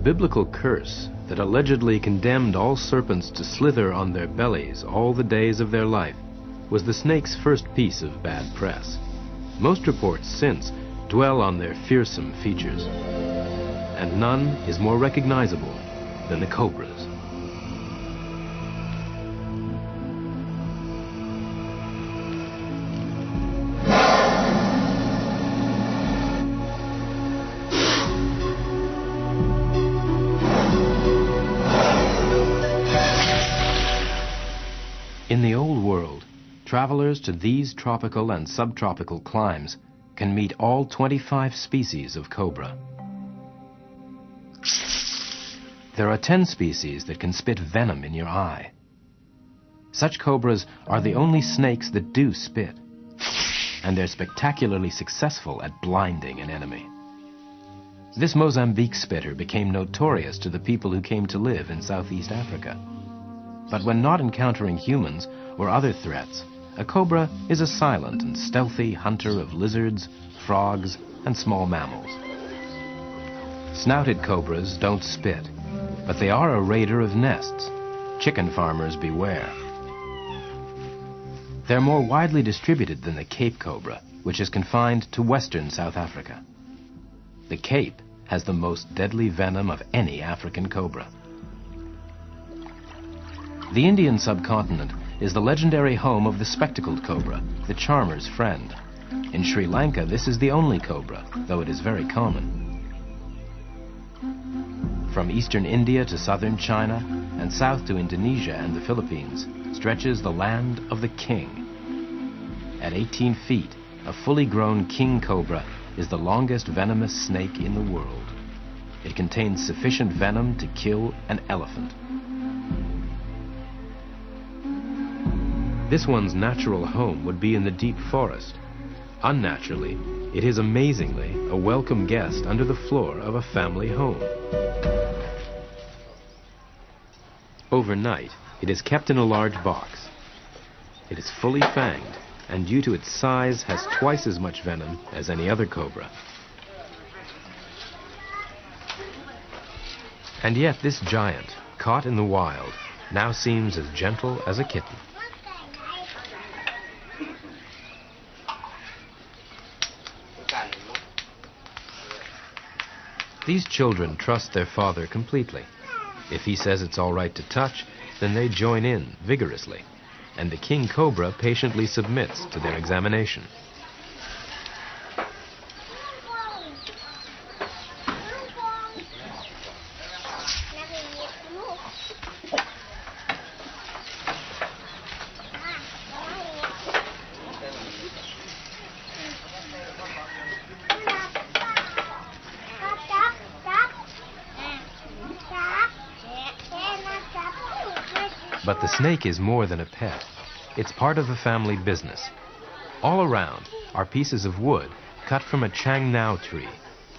biblical curse that allegedly condemned all serpents to slither on their bellies all the days of their life was the snake's first piece of bad press. Most reports since dwell on their fearsome features, and none is more recognizable than the cobras. In the old world, travelers to these tropical and subtropical climes can meet all 25 species of cobra. There are 10 species that can spit venom in your eye. Such cobras are the only snakes that do spit, and they're spectacularly successful at blinding an enemy. This Mozambique spitter became notorious to the people who came to live in Southeast Africa. But when not encountering humans or other threats, a cobra is a silent and stealthy hunter of lizards, frogs, and small mammals. Snouted cobras don't spit, but they are a raider of nests. Chicken farmers beware. They're more widely distributed than the Cape cobra, which is confined to western South Africa. The Cape has the most deadly venom of any African cobra. The Indian subcontinent is the legendary home of the spectacled cobra, the charmer's friend. In Sri Lanka, this is the only cobra, though it is very common. From eastern India to southern China, and south to Indonesia and the Philippines, stretches the land of the king. At 18 feet, a fully grown king cobra is the longest venomous snake in the world. It contains sufficient venom to kill an elephant. This one's natural home would be in the deep forest. Unnaturally, it is amazingly a welcome guest under the floor of a family home. Overnight, it is kept in a large box. It is fully fanged, and due to its size, has twice as much venom as any other cobra. And yet this giant, caught in the wild, now seems as gentle as a kitten. These children trust their father completely. If he says it's all right to touch, then they join in vigorously, and the king cobra patiently submits to their examination. But the snake is more than a pet. It's part of the family business. All around are pieces of wood cut from a changnao tree,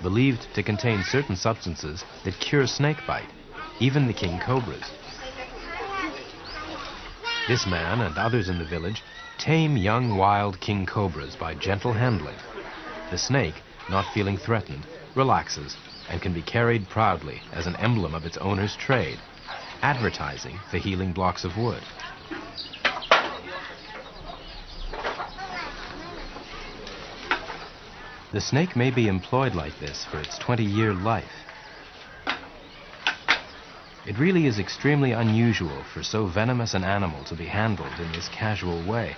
believed to contain certain substances that cure snakebite, even the king cobras. This man and others in the village tame young wild king cobras by gentle handling. The snake, not feeling threatened, relaxes and can be carried proudly as an emblem of its owner's trade, advertising the healing blocks of wood. The snake may be employed like this for its 20-year life. It really is extremely unusual for so venomous an animal to be handled in this casual way.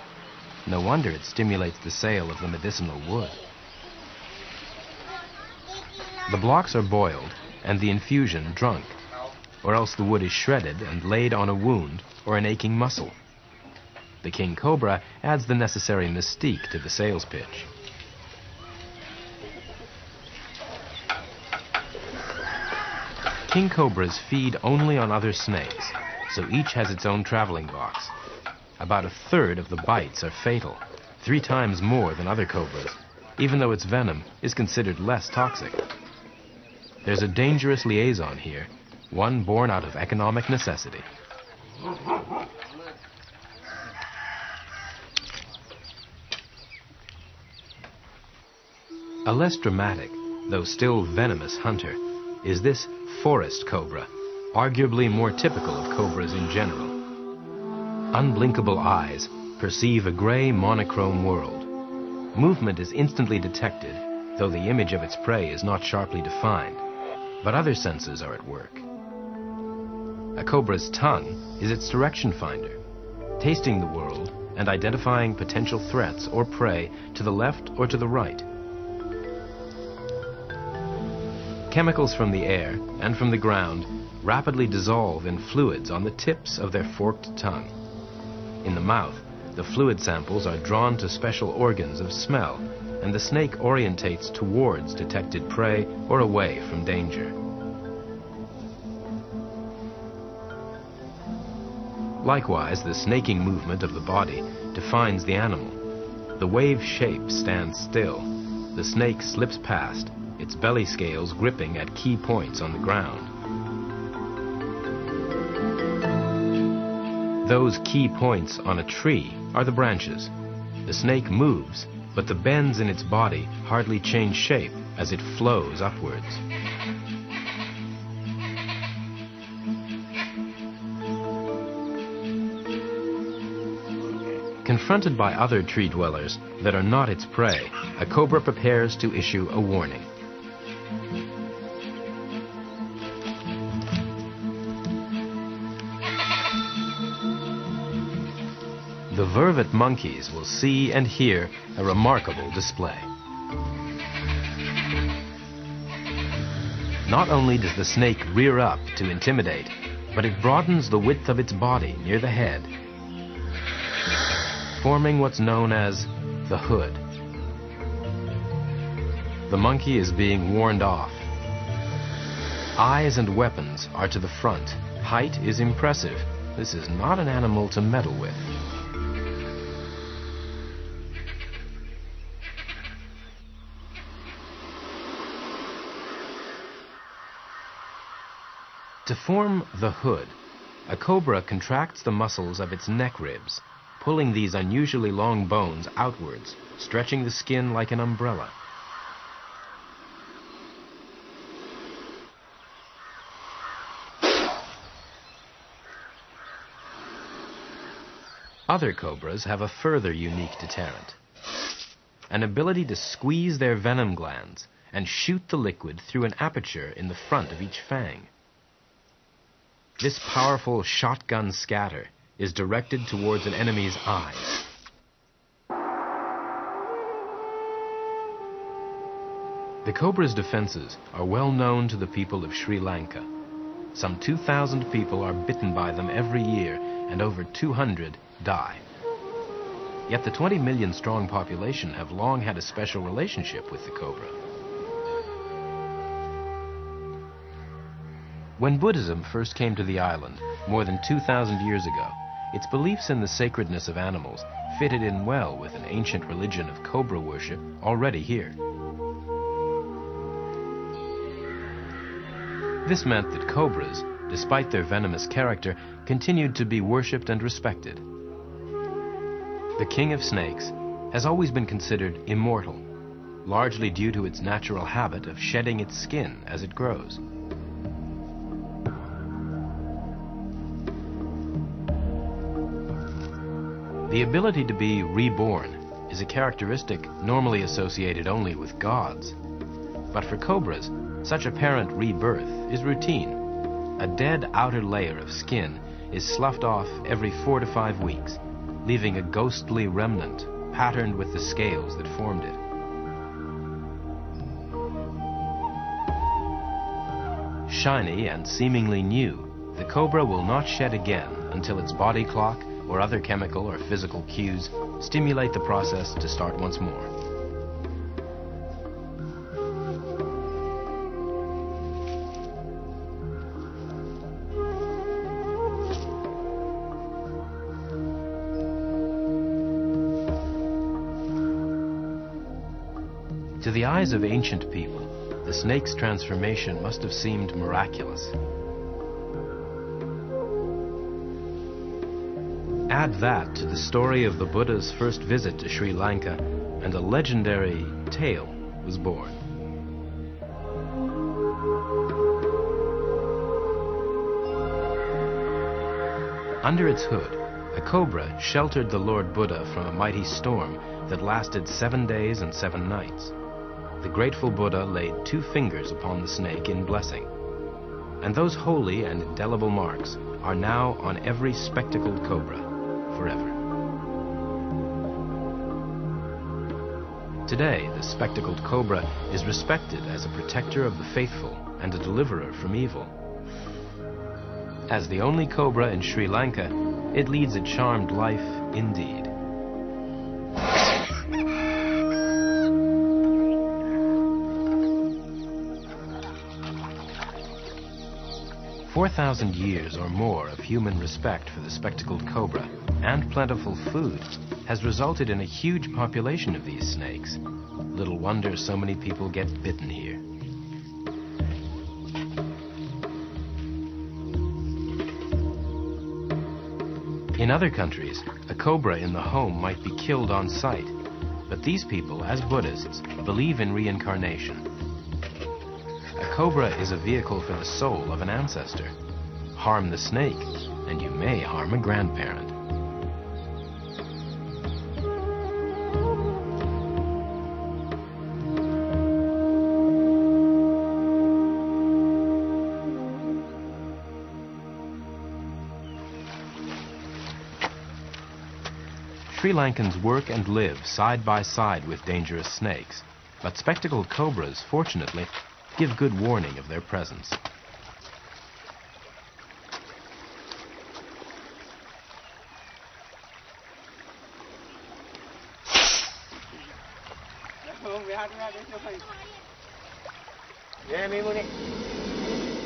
No wonder it stimulates the sale of the medicinal wood. The blocks are boiled and the infusion drunk, or else the wood is shredded and laid on a wound or an aching muscle. The king cobra adds the necessary mystique to the sales pitch. King cobras feed only on other snakes, so each has its own traveling box. About a third of the bites are fatal, 3 times more than other cobras, even though its venom is considered less toxic. There's a dangerous liaison here, one born out of economic necessity. A less dramatic, though still venomous hunter is this forest cobra, arguably more typical of cobras in general. Unblinkable eyes perceive a gray monochrome world. Movement is instantly detected, though the image of its prey is not sharply defined, but other senses are at work. A cobra's tongue is its direction finder, tasting the world and identifying potential threats or prey to the left or to the right. Chemicals from the air and from the ground rapidly dissolve in fluids on the tips of their forked tongue. In the mouth, the fluid samples are drawn to special organs of smell, and the snake orientates towards detected prey or away from danger. Likewise, the snaking movement of the body defines the animal. The wave shape stands still. The snake slips past, its belly scales gripping at key points on the ground. Those key points on a tree are the branches. The snake moves, but the bends in its body hardly change shape as it flows upwards. Confronted by other tree dwellers that are not its prey, a cobra prepares to issue a warning. The vervet monkeys will see and hear a remarkable display. Not only does the snake rear up to intimidate, but it broadens the width of its body near the head, forming what's known as the hood. The monkey is being warned off. Eyes and weapons are to the front. Height is impressive. This is not an animal to meddle with. To form the hood, a cobra contracts the muscles of its neck ribs, pulling these unusually long bones outwards, stretching the skin like an umbrella. Other cobras have a further unique deterrent: an ability to squeeze their venom glands and shoot the liquid through an aperture in the front of each fang. This powerful shotgun scatter is directed towards an enemy's eyes. The cobra's defenses are well known to the people of Sri Lanka. Some 2,000 people are bitten by them every year, and over 200 die. Yet the 20 million strong population have long had a special relationship with the cobra. When Buddhism first came to the island, more than 2,000 years ago, its beliefs in the sacredness of animals fitted in well with an ancient religion of cobra worship already here. This meant that cobras, despite their venomous character, continued to be worshipped and respected. The king of snakes has always been considered immortal, largely due to its natural habit of shedding its skin as it grows. The ability to be reborn is a characteristic normally associated only with gods. But for cobras, such apparent rebirth is routine. A dead outer layer of skin is sloughed off every 4 to 5 weeks, leaving a ghostly remnant patterned with the scales that formed it. Shiny and seemingly new, the cobra will not shed again until its body clock or other chemical or physical cues stimulate the process to start once more. To the eyes of ancient people, the snake's transformation must have seemed miraculous. Add that to the story of the Buddha's first visit to Sri Lanka, and a legendary tale was born. Under its hood, a cobra sheltered the Lord Buddha from a mighty storm that lasted 7 days and 7 nights. The grateful Buddha laid 2 fingers upon the snake in blessing. And those holy and indelible marks are now on every spectacled cobra forever. Today, the spectacled cobra is respected as a protector of the faithful and a deliverer from evil. As the only cobra in Sri Lanka, it leads a charmed life indeed. "4,000 years or more of human respect for the spectacled cobra and plentiful food has resulted in a huge population of these snakes. Little wonder so many people get bitten here." In other countries, a cobra in the home might be killed on sight, but these people, as Buddhists, believe in reincarnation. A cobra is a vehicle for the soul of an ancestor. Harm the snake, and you may harm a grandparent. Sri Lankans work and live side by side with dangerous snakes, but spectacled cobras, fortunately, give good warning of their presence.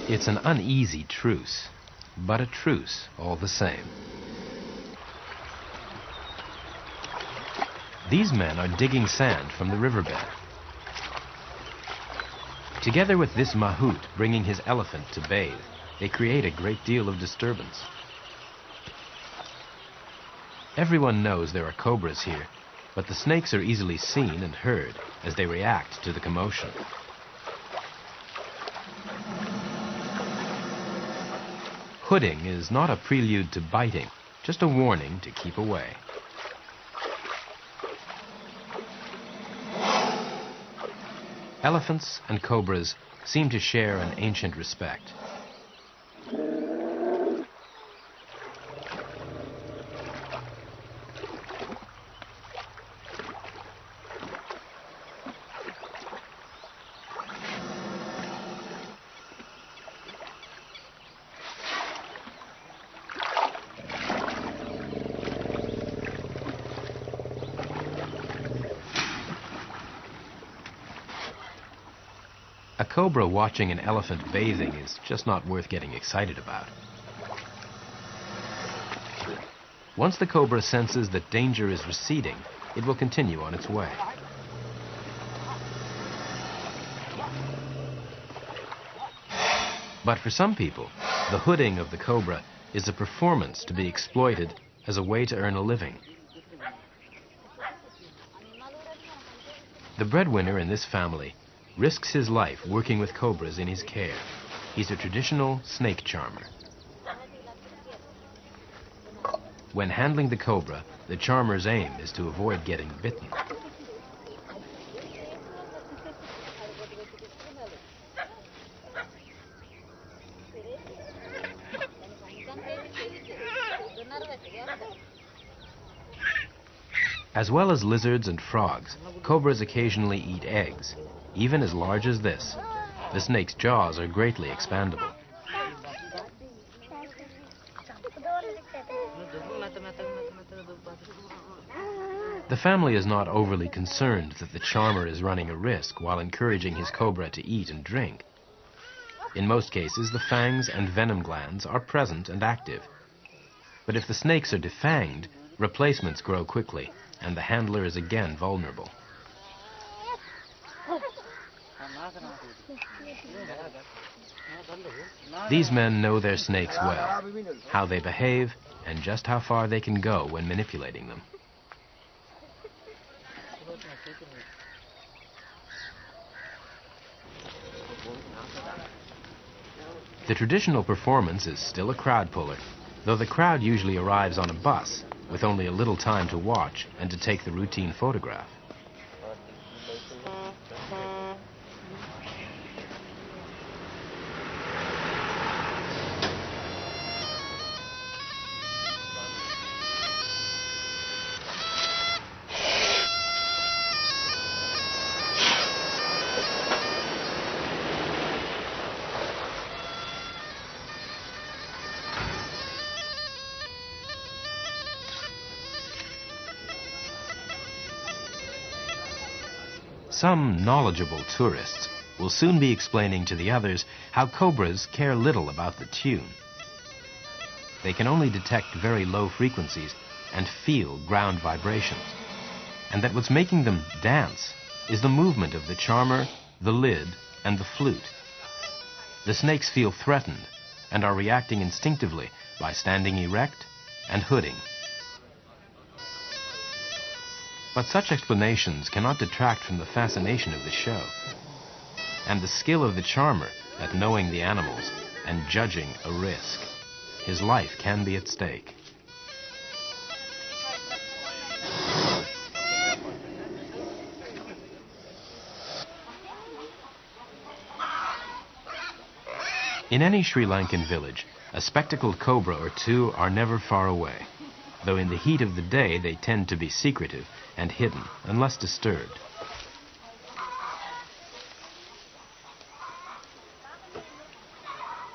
It's an uneasy truce, but a truce all the same. These men are digging sand from the riverbed. Together with this mahout bringing his elephant to bathe, they create a great deal of disturbance. Everyone knows there are cobras here, but the snakes are easily seen and heard as they react to the commotion. Hooding is not a prelude to biting, just a warning to keep away. Elephants and cobras seem to share an ancient respect. A cobra watching an elephant bathing is just not worth getting excited about. Once the cobra senses that danger is receding, it will continue on its way. But for some people, the hooding of the cobra is a performance to be exploited as a way to earn a living. The breadwinner in this family risks his life working with cobras in his care. He's a traditional snake charmer. When handling the cobra, the charmer's aim is to avoid getting bitten. As well as lizards and frogs, cobras occasionally eat eggs, even as large as this. The snake's jaws are greatly expandable. The family is not overly concerned that the charmer is running a risk while encouraging his cobra to eat and drink. In most cases, the fangs and venom glands are present and active. But if the snakes are defanged, replacements grow quickly, and the handler is again vulnerable. These men know their snakes well, how they behave, and just how far they can go when manipulating them. The traditional performance is still a crowd puller, though the crowd usually arrives on a bus with only a little time to watch and to take the routine photograph. Some knowledgeable tourists will soon be explaining to the others how cobras care little about the tune. They can only detect very low frequencies and feel ground vibrations, and that what's making them dance is the movement of the charmer, the lid, and the flute. The snakes feel threatened and are reacting instinctively by standing erect and hooding. But such explanations cannot detract from the fascination of the show and the skill of the charmer at knowing the animals and judging a risk. His life can be at stake. In any Sri Lankan village, a spectacled cobra or two are never far away, though in the heat of the day they tend to be secretive and hidden unless disturbed.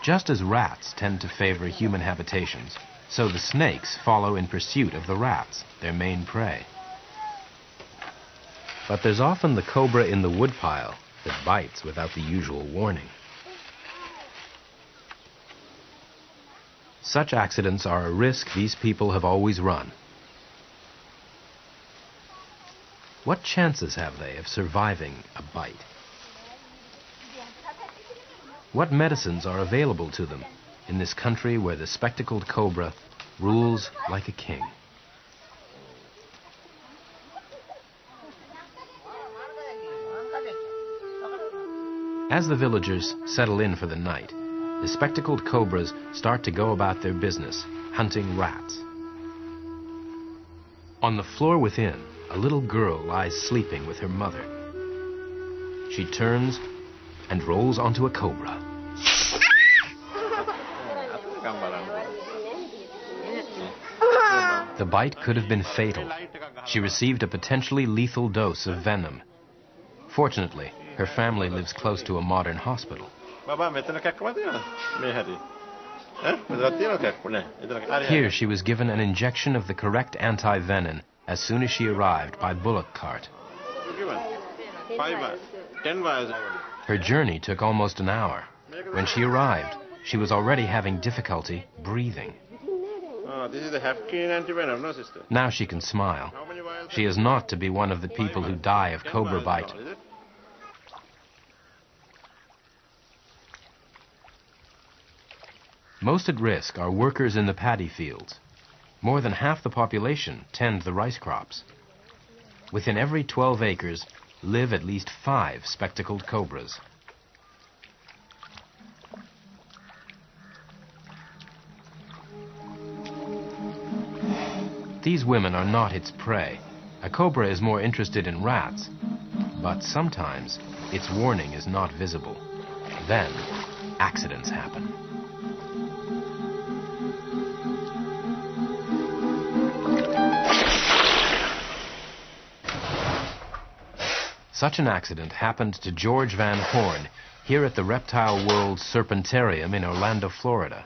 Just as rats tend to favor human habitations, so the snakes follow in pursuit of the rats, their main prey. But there's often the cobra in the woodpile that bites without the usual warning. Such accidents are a risk these people have always run. What chances have they of surviving a bite? What medicines are available to them in this country where the spectacled cobra rules like a king? As the villagers settle in for the night, the spectacled cobras start to go about their business, hunting rats. On the floor within, a little girl lies sleeping with her mother. She turns and rolls onto a cobra. The bite could have been fatal. She received a potentially lethal dose of venom. Fortunately, her family lives close to a modern hospital. Here she was given an injection of the correct anti-venom as soon as she arrived by bullock cart. Her journey took almost an hour. When she arrived, she was already having difficulty breathing. This is the Hapkin antivenom, no, sister? Now she can smile. She is not to be one of the people who die of cobra bite. Most at risk are workers in the paddy fields. More than half the population tend the rice crops. Within every 12 acres live at least 5 spectacled cobras. These women are not its prey. A cobra is more interested in rats, but sometimes its warning is not visible. Then, accidents happen. Such an accident happened to George Van Horn here at the Reptile World Serpentarium in Orlando, Florida.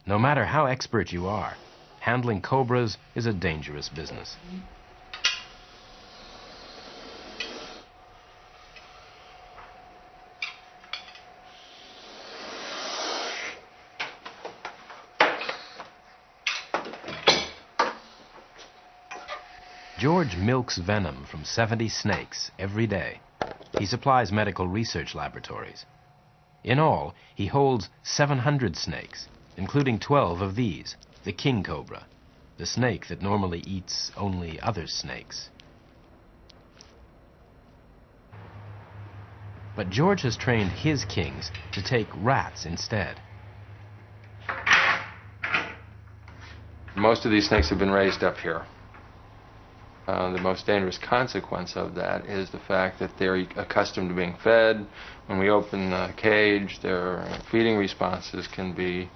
No matter how expert you are, handling cobras is a dangerous business. George milks venom from 70 snakes every day. He supplies medical research laboratories. In all, he holds 700 snakes, including 12 of these, the king cobra, the snake that normally eats only other snakes. But George has trained his kings to take rats instead. Most of these snakes have been raised up here. The most dangerous consequence of that is the fact that they're accustomed to being fed. When we open the cage, their feeding responses can be,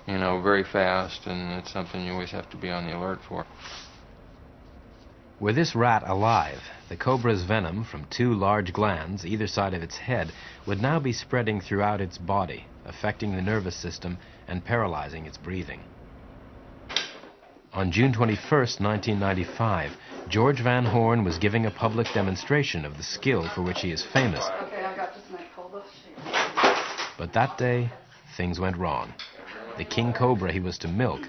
very fast, and it's something you always have to be on the alert for. Were this rat alive, the cobra's venom from 2 large glands either side of its head would now be spreading throughout its body, affecting the nervous system and paralyzing its breathing. On June 21st, 1995, George Van Horn was giving a public demonstration of the skill for which he is famous. Okay, I got this snake. Hold up. But that day, things went wrong. The king cobra he was to milk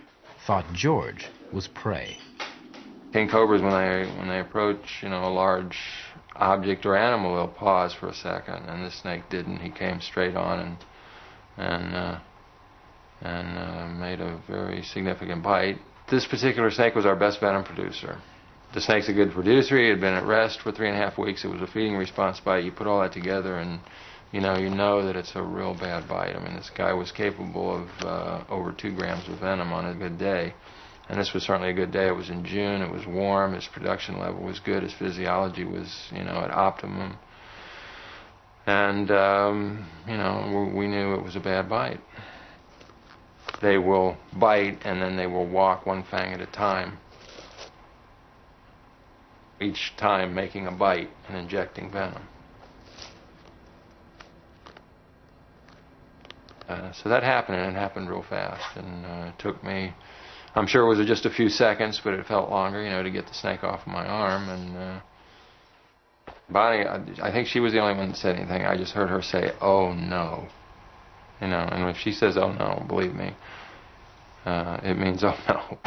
thought George was prey. King cobras, when they approach, a large object or animal, they'll pause for a second, and this snake didn't. He came straight on and made a very significant bite. This particular snake was our best venom producer. The snake's a good producer. He had been at rest for 3.5 weeks. It was a feeding response bite. You put all that together, and you know that it's a real bad bite. I mean, this guy was capable of over 2 grams of venom on a good day. And this was certainly a good day. It was in June. It was warm. His production level was good. His physiology was, at optimum. And, we knew it was a bad bite. They will bite, and then they will walk one fang at a time, each time making a bite and injecting venom. So that happened, and it happened real fast. And it took me, I'm sure it was just a few seconds, but it felt longer, to get the snake off of my arm. And Bonnie, I think she was the only one that said anything. I just heard her say, "Oh no." And if she says, "Oh no," believe me, it means oh no.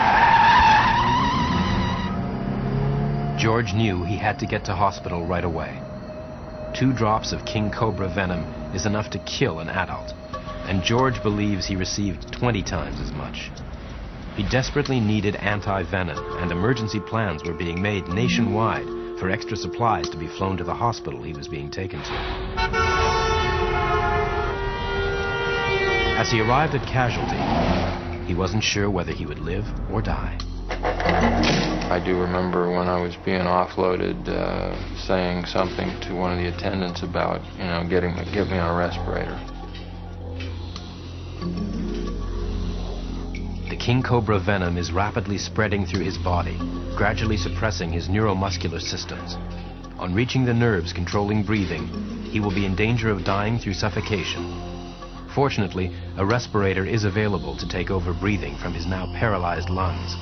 George knew he had to get to hospital right away. 2 drops of king cobra venom is enough to kill an adult, and George believes he received 20 times as much. He desperately needed anti-venom, and emergency plans were being made nationwide for extra supplies to be flown to the hospital he was being taken to. As he arrived at casualty, he wasn't sure whether he would live or die. I do remember when I was being offloaded, saying something to one of the attendants about, get me on a respirator. The king cobra venom is rapidly spreading through his body, gradually suppressing his neuromuscular systems. On reaching the nerves controlling breathing, he will be in danger of dying through suffocation. Fortunately, a respirator is available to take over breathing from his now paralyzed lungs.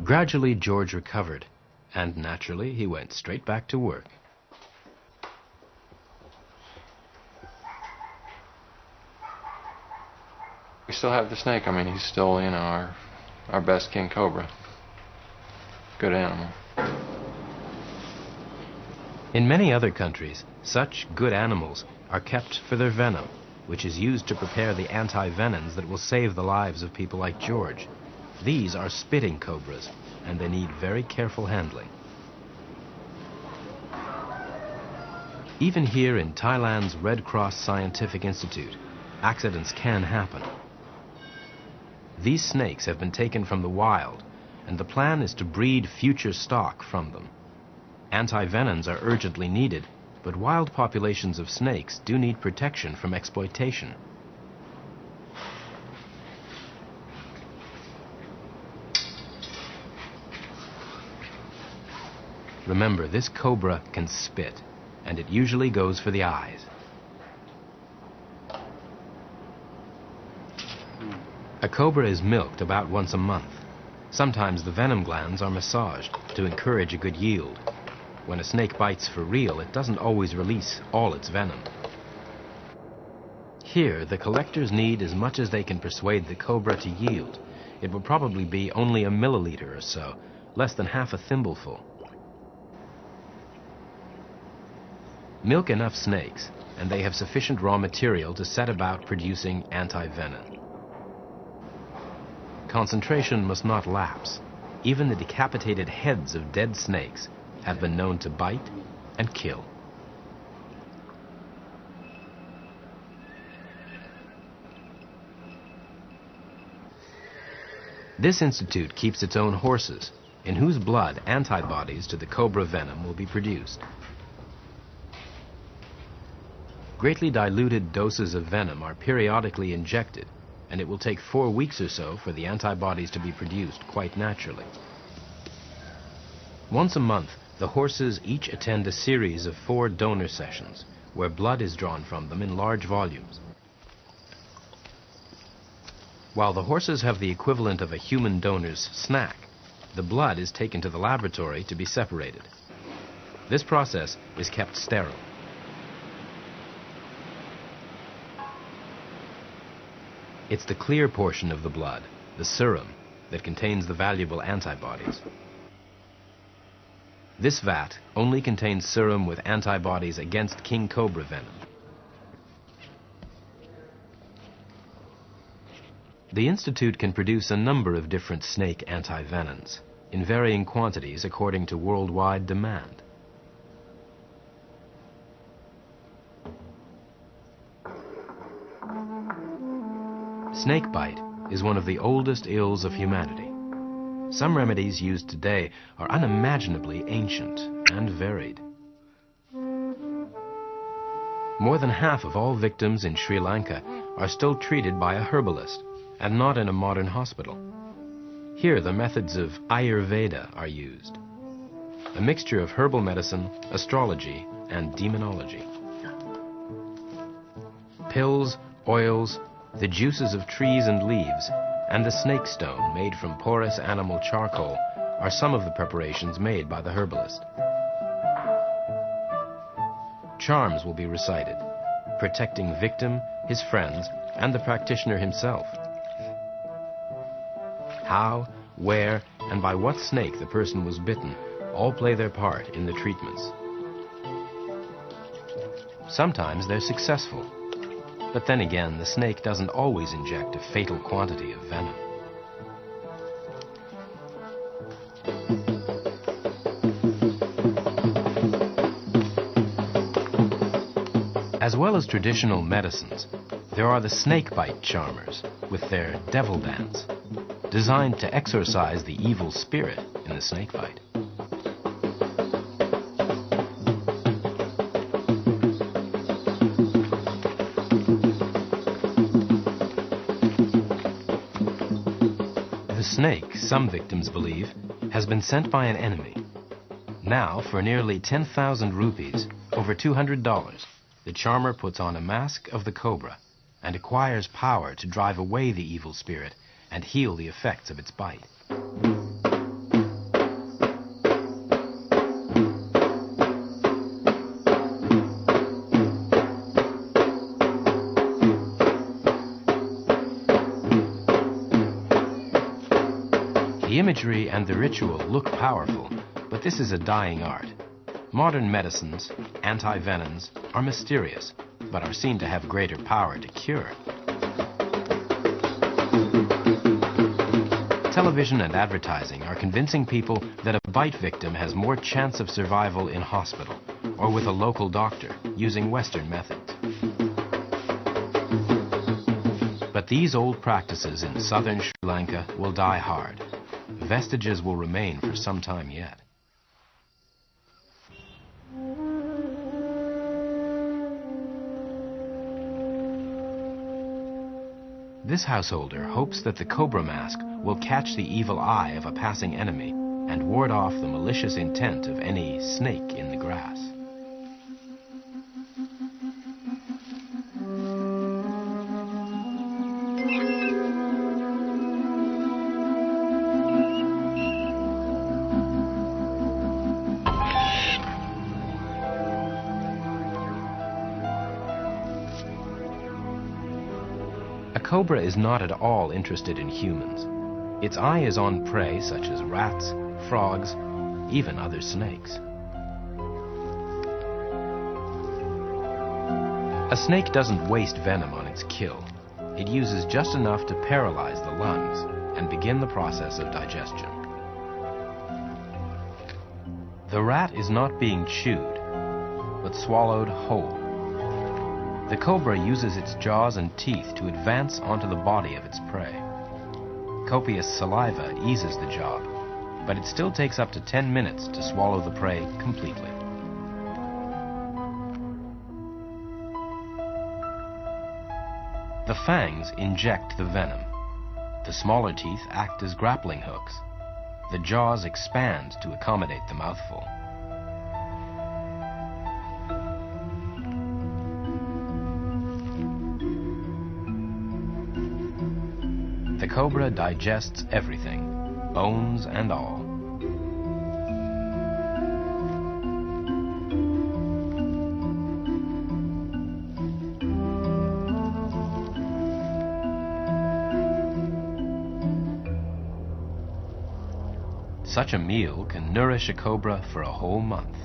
Gradually, George recovered, and naturally, he went straight back to work. We still have the snake. I mean, he's still, our best king cobra. Good animal. In many other countries, such good animals are kept for their venom, which is used to prepare the anti-venoms that will save the lives of people like George. These are spitting cobras, and they need very careful handling. Even here in Thailand's Red Cross Scientific Institute, accidents can happen. These snakes have been taken from the wild, and the plan is to breed future stock from them. Anti-venoms are urgently needed, but wild populations of snakes do need protection from exploitation. Remember, this cobra can spit, and it usually goes for the eyes. A cobra is milked about once a month. Sometimes the venom glands are massaged to encourage a good yield. When a snake bites for real, it doesn't always release all its venom. Here, the collectors need as much as they can persuade the cobra to yield. It will probably be only a milliliter or so, less than half a thimbleful. Milk enough snakes, and they have sufficient raw material to set about producing anti-venom. Concentration must not lapse. Even the decapitated heads of dead snakes have been known to bite and kill. This institute keeps its own horses, in whose blood antibodies to the cobra venom will be produced. Greatly diluted doses of venom are periodically injected, and it will take 4 weeks or so for the antibodies to be produced quite naturally. Once a month, the horses each attend a series of 4 donor sessions, where blood is drawn from them in large volumes. While the horses have the equivalent of a human donor's snack, the blood is taken to the laboratory to be separated. This process is kept sterile. It's the clear portion of the blood, the serum, that contains the valuable antibodies. This vat only contains serum with antibodies against king cobra venom. The Institute can produce a number of different snake antivenoms, in varying quantities according to worldwide demand. Snakebite is one of the oldest ills of humanity. Some remedies used today are unimaginably ancient and varied. More than half of all victims in Sri Lanka are still treated by a herbalist and not in a modern hospital. Here the methods of Ayurveda are used, a mixture of herbal medicine, astrology, and demonology. Pills, oils, the juices of trees and leaves, and the snake stone made from porous animal charcoal are some of the preparations made by the herbalist. Charms will be recited, protecting victim, his friends, and the practitioner himself. How, where, and by what snake the person was bitten all play their part in the treatments. Sometimes they're successful, but then again, the snake doesn't always inject a fatal quantity of venom. As well as traditional medicines, there are the snakebite charmers with their devil dance, designed to exorcise the evil spirit in the snakebite. The snake, some victims believe, has been sent by an enemy. Now, for nearly 10,000 rupees, over $200, the charmer puts on a mask of the cobra and acquires power to drive away the evil spirit and heal the effects of its bite. The imagery and the ritual look powerful, but this is a dying art. Modern medicines, antivenoms, are mysterious, but are seen to have greater power to cure. Television and advertising are convincing people that a bite victim has more chance of survival in hospital or with a local doctor using Western methods. But these old practices in southern Sri Lanka will die hard. Vestiges will remain for some time yet. This householder hopes that the cobra mask will catch the evil eye of a passing enemy and ward off the malicious intent of any snake in the grass. A cobra is not at all interested in humans. Its eye is on prey such as rats, frogs, even other snakes. A snake doesn't waste venom on its kill. It uses just enough to paralyze the lungs and begin the process of digestion. The rat is not being chewed, but swallowed whole. The cobra uses its jaws and teeth to advance onto the body of its prey. Copious saliva eases the job, but it still takes up to 10 minutes to swallow the prey completely. The fangs inject the venom. The smaller teeth act as grappling hooks. The jaws expand to accommodate the mouthful. The cobra digests everything, bones and all. Such a meal can nourish a cobra for a whole month.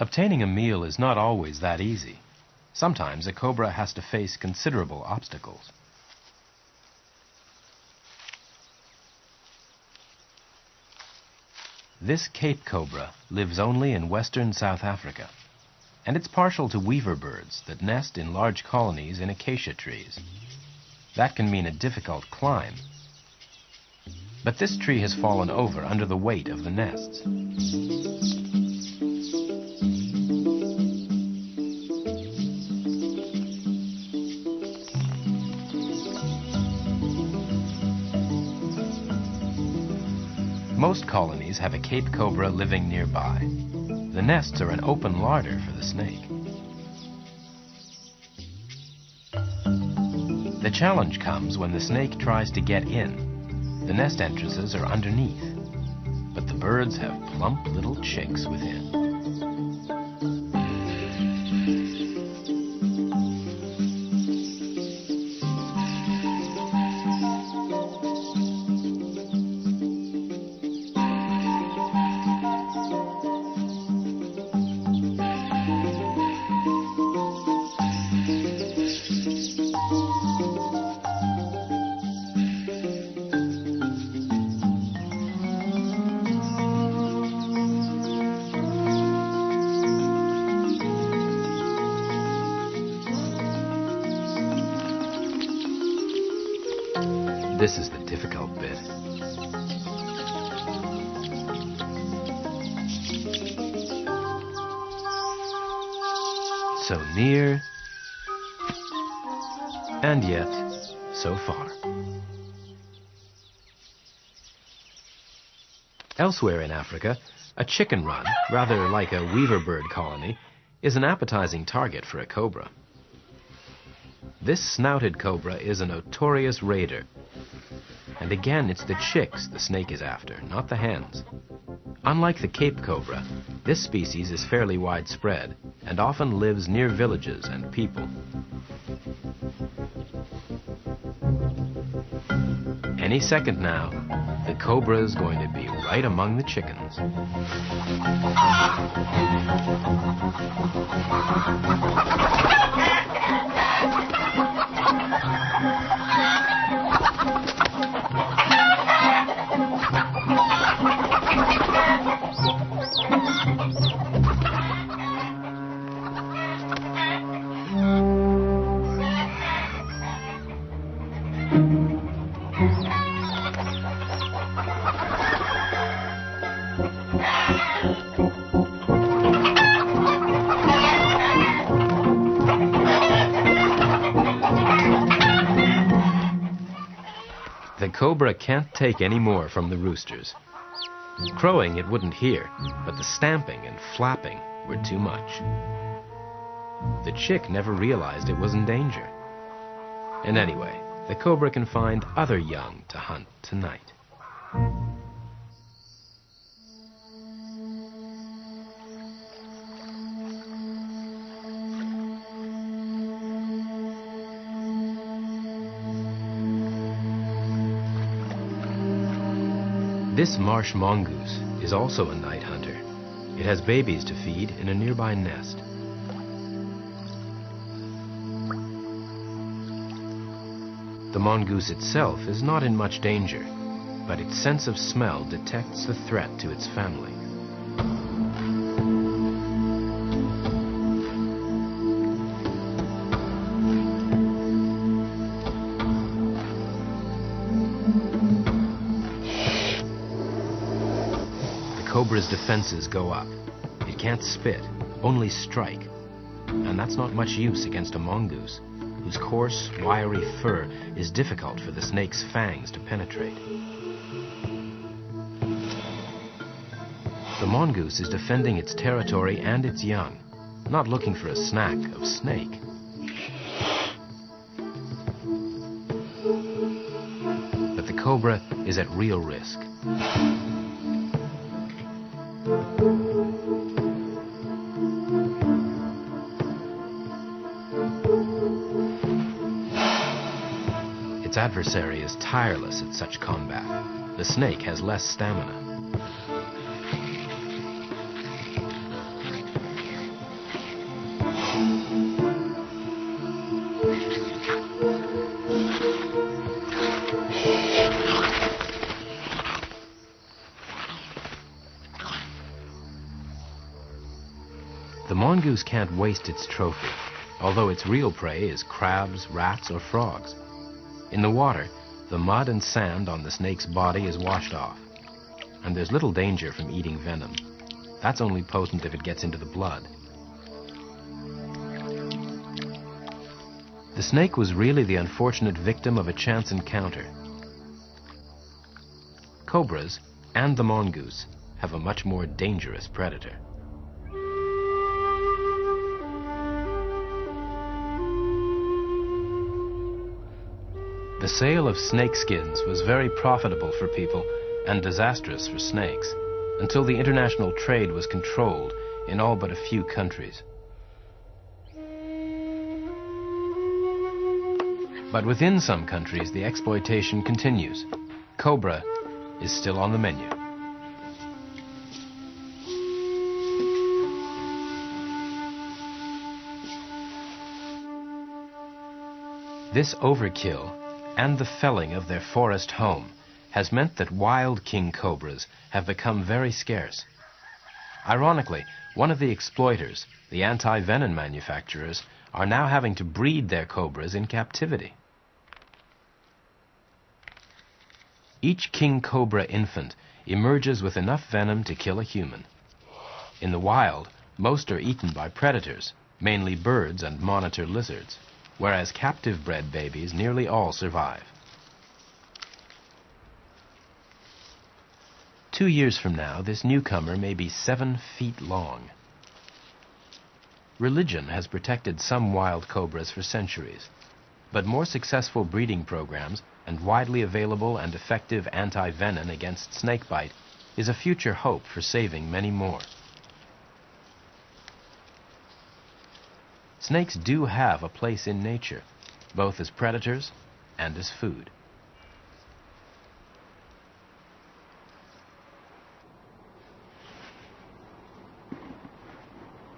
Obtaining a meal is not always that easy. Sometimes a cobra has to face considerable obstacles. This Cape cobra lives only in western South Africa, and it's partial to weaver birds that nest in large colonies in acacia trees. That can mean a difficult climb. But this tree has fallen over under the weight of the nests. Most colonies have a Cape cobra living nearby. The nests are an open larder for the snake. The challenge comes when the snake tries to get in. The nest entrances are underneath, but the birds have plump little chicks within. This is the difficult bit. So near, and yet so far. Elsewhere in Africa, a chicken run, rather like a weaver bird colony, is an appetizing target for a cobra. This snouted cobra is a notorious raider. And again, it's the chicks the snake is after, not the hens. Unlike the Cape cobra, this species is fairly widespread and often lives near villages and people. Any second now, the cobra is going to be right among the chickens. The cobra can't take any more from the roosters. Crowing it wouldn't hear, but the stamping and flapping were too much. The chick never realized it was in danger. And anyway, the cobra can find other young to hunt tonight. This marsh mongoose is also a night hunter. It has babies to feed in a nearby nest. The The mongoose itself is not in much danger, but its sense of smell detects the threat to its family. The cobra's defenses go up. It can't spit, only strike. And that's not much use against a mongoose, whose coarse, wiry fur is difficult for the snake's fangs to penetrate. The mongoose is defending its territory and its young, not looking for a snack of snake. But the cobra is at real risk. Its adversary is tireless at such combat. The snake has less stamina. The mongoose can't waste its trophy, although its real prey is crabs, rats, or frogs. In the water, the mud and sand on the snake's body is washed off, and there's little danger from eating venom. That's only potent if it gets into the blood. The snake was really the unfortunate victim of a chance encounter. Cobras and the mongoose have a much more dangerous predator. The sale of snake skins was very profitable for people and disastrous for snakes until the international trade was controlled in all but a few countries. But within some countries, the exploitation continues. Cobra is still on the menu. This overkill and the felling of their forest home has meant that wild king cobras have become very scarce. Ironically, one of the exploiters, the anti-venom manufacturers, are now having to breed their cobras in captivity. Each king cobra infant emerges with enough venom to kill a human. In the wild, most are eaten by predators, mainly birds and monitor lizards, whereas captive-bred babies nearly all survive. 2 years from now, this newcomer may be 7 feet long. Religion has protected some wild cobras for centuries, but more successful breeding programs and widely available and effective anti-venom against snakebite is a future hope for saving many more. Snakes do have a place in nature, both as predators and as food.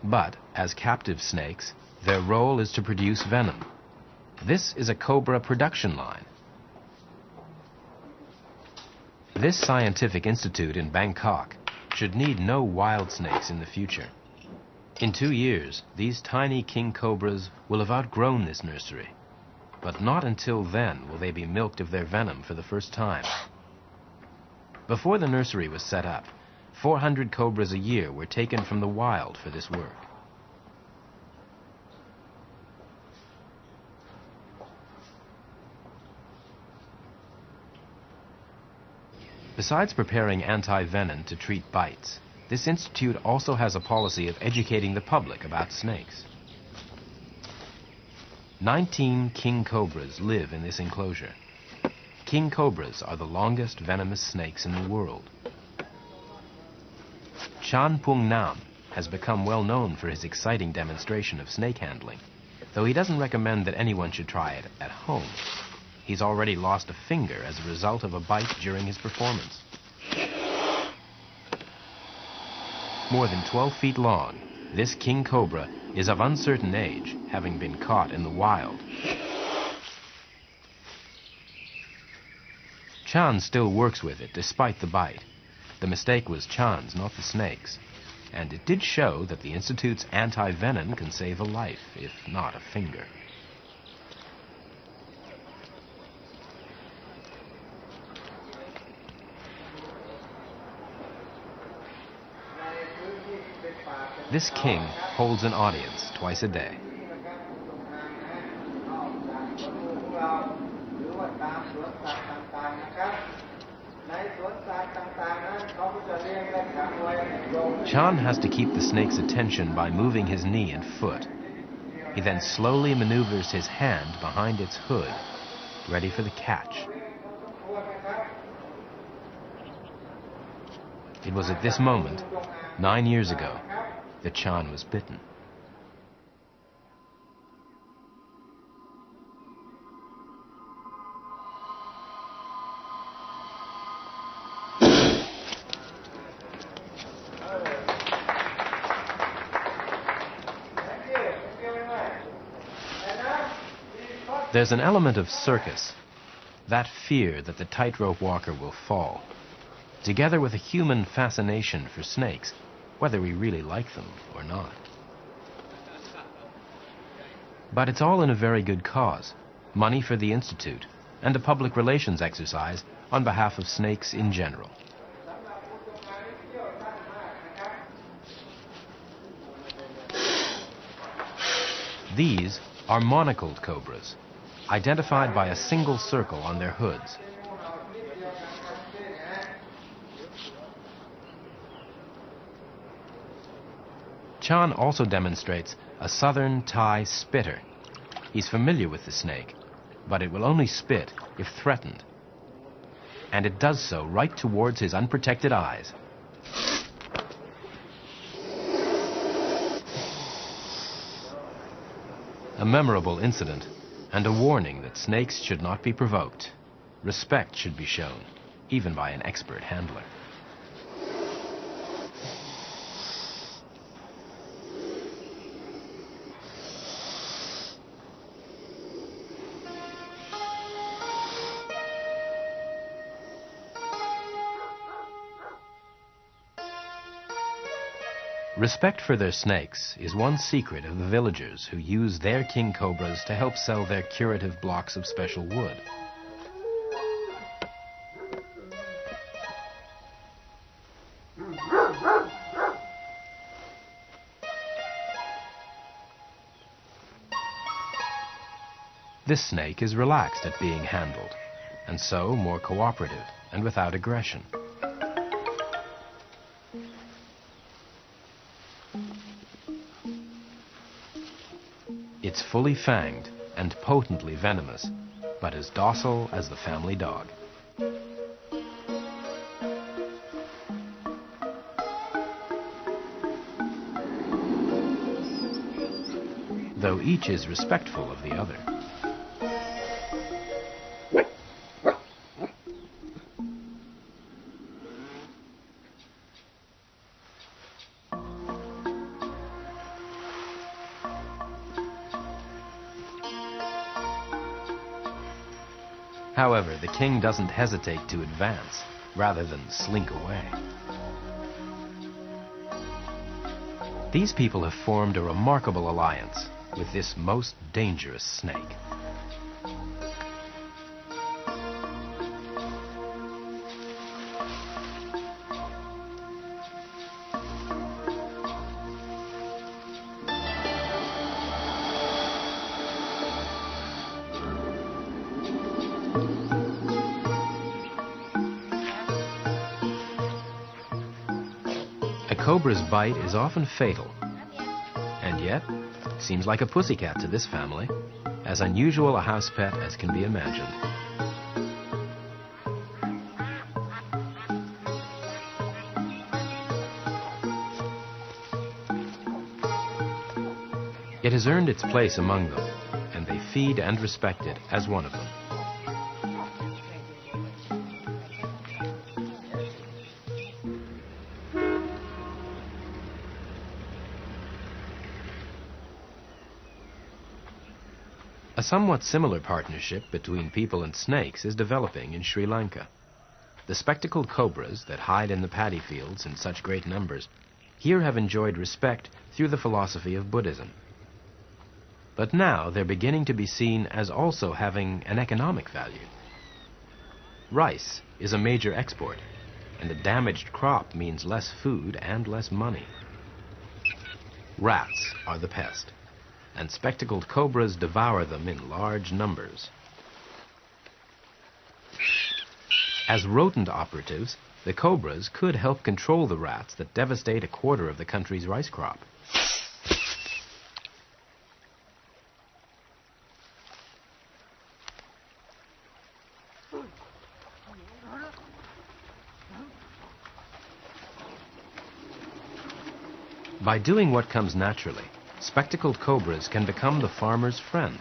But, as captive snakes, their role is to produce venom. This is a cobra production line. This scientific institute in Bangkok should need no wild snakes in the future. In 2 years, these tiny king cobras will have outgrown this nursery. But not until then will they be milked of their venom for the first time. Before the nursery was set up, 400 cobras a year were taken from the wild for this work. Besides preparing anti-venom to treat bites, this institute also has a policy of educating the public about snakes. 19 king cobras live in this enclosure. King cobras are the longest venomous snakes in the world. Chan Pung Nam has become well known for his exciting demonstration of snake handling, though he doesn't recommend that anyone should try it at home. He's already lost a finger as a result of a bite during his performance. More than 12 feet long, this king cobra is of uncertain age, having been caught in the wild. Chan still works with it despite the bite. The mistake was Chan's, not the snake's. And it did show that the Institute's anti-venom can save a life, if not a finger. This king holds an audience twice a day. Chan has to keep the snake's attention by moving his knee and foot. He then slowly maneuvers his hand behind its hood, ready for the catch. It was at this moment, 9 years ago, that Chan was bitten. There's an element of circus, that fear that the tightrope walker will fall, together with a human fascination for snakes, whether we really like them or not. But it's all in a very good cause, money for the Institute, and a public relations exercise on behalf of snakes in general. These are monocled cobras, identified by a single circle on their hoods. Chan also demonstrates a southern Thai spitter. He's familiar with the snake, but it will only spit if threatened. And it does so right towards his unprotected eyes. A memorable incident, and a warning that snakes should not be provoked. Respect should be shown, even by an expert handler. Respect for their snakes is one secret of the villagers who use their king cobras to help sell their curative blocks of special wood. This snake is relaxed at being handled, and so more cooperative and without aggression. It's fully fanged and potently venomous, but as docile as the family dog. Though each is respectful of the other. However, the king doesn't hesitate to advance, rather than slink away. These people have formed a remarkable alliance with this most dangerous snake. A cobra's bite is often fatal, and yet it seems like a pussycat to this family, as unusual a house pet as can be imagined. It has earned its place among them, and they feed and respect it as one of them. A somewhat similar partnership between people and snakes is developing in Sri Lanka. The spectacled cobras that hide in the paddy fields in such great numbers here have enjoyed respect through the philosophy of Buddhism. But now they're beginning to be seen as also having an economic value. Rice is a major export, and a damaged crop means less food and less money. Rats are the pest, and spectacled cobras devour them in large numbers. As rodent operatives, the cobras could help control the rats that devastate a quarter of the country's rice crop. By doing what comes naturally, spectacled cobras can become the farmer's friend.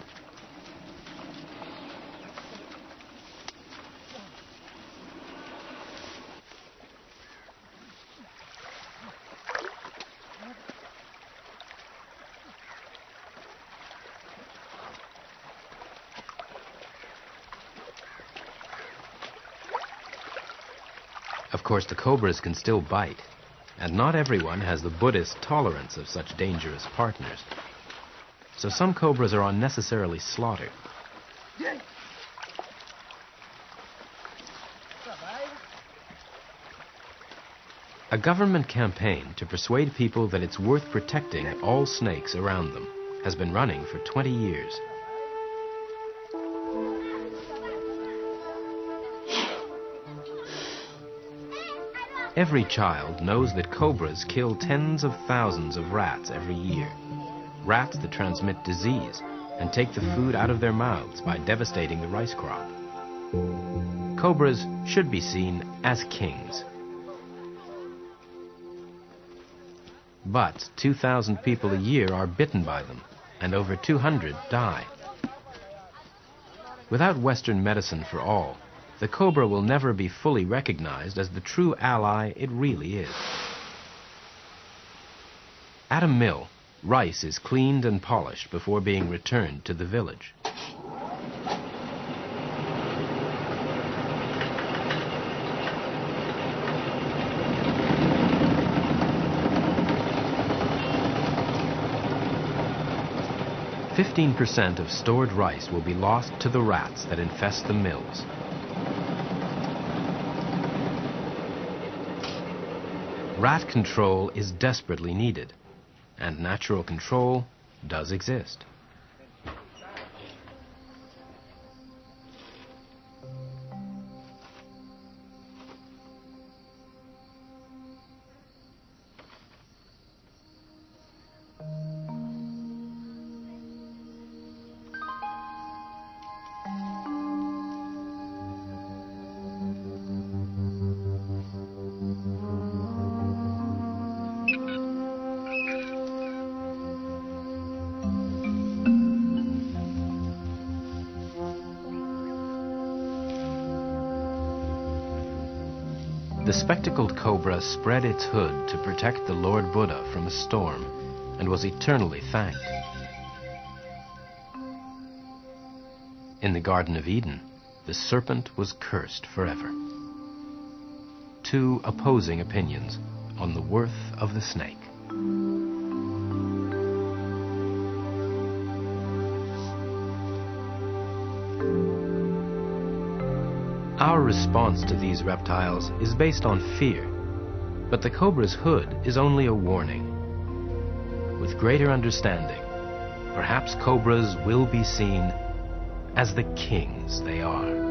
Of course, the cobras can still bite, and not everyone has the Buddhist tolerance of such dangerous partners. So some cobras are unnecessarily slaughtered. A government campaign to persuade people that it's worth protecting all snakes around them has been running for 20 years. Every child knows that cobras kill tens of thousands of rats every year. Rats that transmit disease and take the food out of their mouths by devastating the rice crop. Cobras should be seen as kings. But 2,000 people a year are bitten by them, and over 200 die. Without Western medicine for all, the cobra will never be fully recognized as the true ally it really is. At a mill, rice is cleaned and polished before being returned to the village. "15% of stored rice will be lost to the rats that infest the mills. Rat control is desperately needed, and natural control does exist. The spectacled cobra spread its hood to protect the Lord Buddha from a storm and was eternally thanked. In the Garden of Eden, the serpent was cursed forever. Two opposing opinions on the worth of the snake. Our response to these reptiles is based on fear, but the cobra's hood is only a warning. With greater understanding, perhaps cobras will be seen as the kings they are.